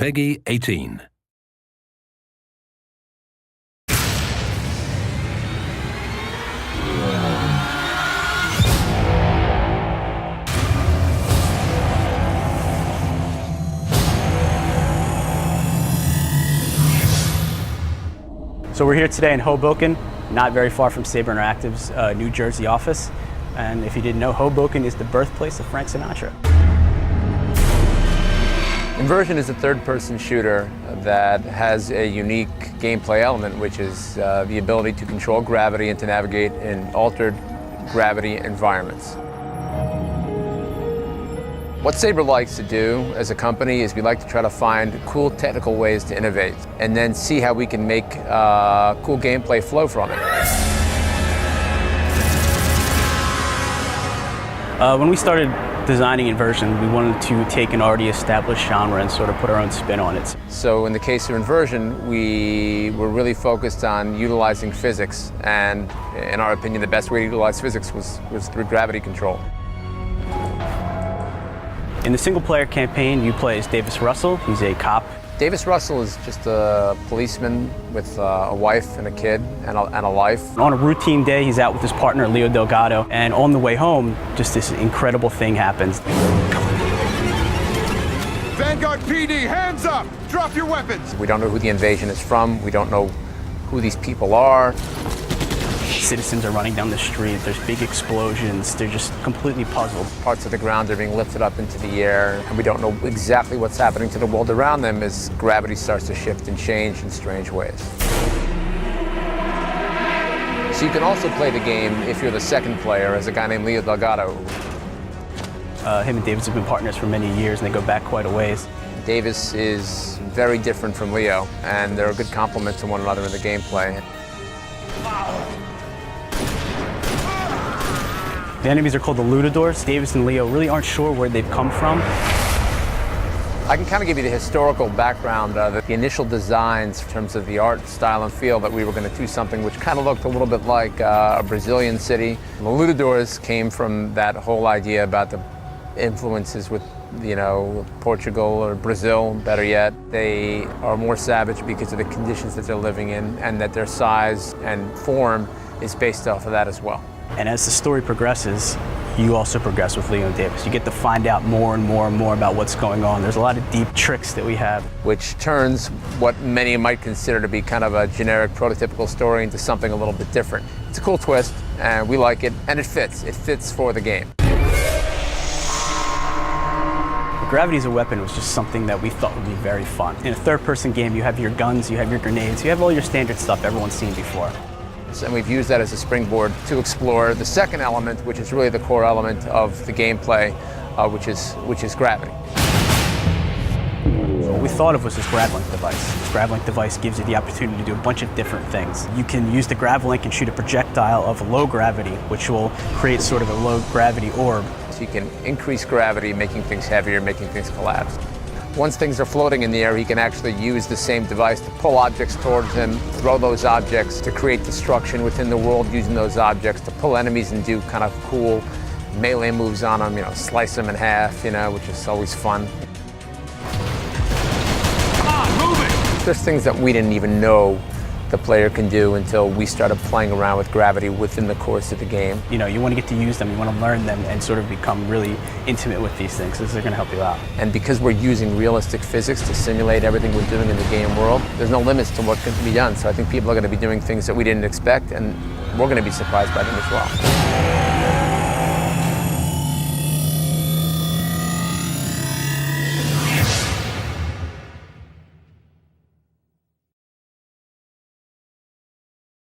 Peggy 18. So we're here today in Hoboken, not very far from Sabre Interactive's New Jersey office. And if you didn't know, Hoboken is the birthplace of Frank Sinatra. Inversion is a third-person shooter that has a unique gameplay element, which is the ability to control gravity and to navigate in altered gravity environments. What Sabre likes to do as a company is we like to try to find cool technical ways to innovate and then see how we can make cool gameplay flow from it. When we started designing Inversion, we wanted to take an already established genre and sort of put our own spin on it. So in the case of Inversion, we were really focused on utilizing physics, and in our opinion, the best way to utilize physics was through gravity control. In the single-player campaign, you play as Davis Russell. He's a cop. Davis Russell is just a policeman with a wife and a kid and a life. On a routine day, he's out with his partner, Leo Delgado, and on the way home, just this incredible thing happens. Vanguard PD, hands up! Drop your weapons! We don't know who the invasion is from. We don't know who these people are. Citizens are running down the street, there's big explosions, they're just completely puzzled. Parts of the ground are being lifted up into the air, and we don't know exactly what's happening to the world around them as gravity starts to shift and change in strange ways. So you can also play the game, if you're the second player, as a guy named Leo Delgado. Him and Davis have been partners for many years, and they go back quite a ways. Davis is very different from Leo, and they're a good complement to one another in the gameplay. The enemies are called the Lutadors. Davis and Leo really aren't sure where they've come from. I can kind of give you the historical background, the initial designs in terms of the art, style, and feel that we were going to do something which kind of looked a little bit like a Brazilian city. The Lutadors came from that whole idea about the influences with, you know, Portugal or Brazil, better yet. They are more savage because of the conditions that they're living in, and that their size and form is based off of that as well. And as the story progresses, you also progress with Leo and Davis. You get to find out more and more and more about what's going on. There's a lot of deep tricks that we have. Which turns what many might consider to be kind of a generic, prototypical story into something a little bit different. It's a cool twist, and we like it, and it fits. It fits for the game. Gravity as a weapon was just something that we thought would be very fun. In a third-person game, you have your guns, you have your grenades, you have all your standard stuff everyone's seen before. And we've used that as a springboard to explore the second element, which is really the core element of the gameplay, which is gravity. What we thought of was this GravLink device. This GravLink device gives you the opportunity to do a bunch of different things. You can use the GravLink and shoot a projectile of low gravity, which will create sort of a low gravity orb. So you can increase gravity, making things heavier, making things collapse. Once things are floating in the air, he can actually use the same device to pull objects towards him, throw those objects to create destruction within the world using those objects, to pull enemies and do kind of cool melee moves on them, you know, slice them in half, you know, which is always fun. Come on, move it! There's things that we didn't even know the player can do until we started playing around with gravity within the course of the game. You know, you want to get to use them, you want to learn them, and sort of become really intimate with these things, because they're going to help you out. And because we're using realistic physics to simulate everything we're doing in the game world, there's no limits to what can be done. So I think people are going to be doing things that we didn't expect, and we're going to be surprised by them as well.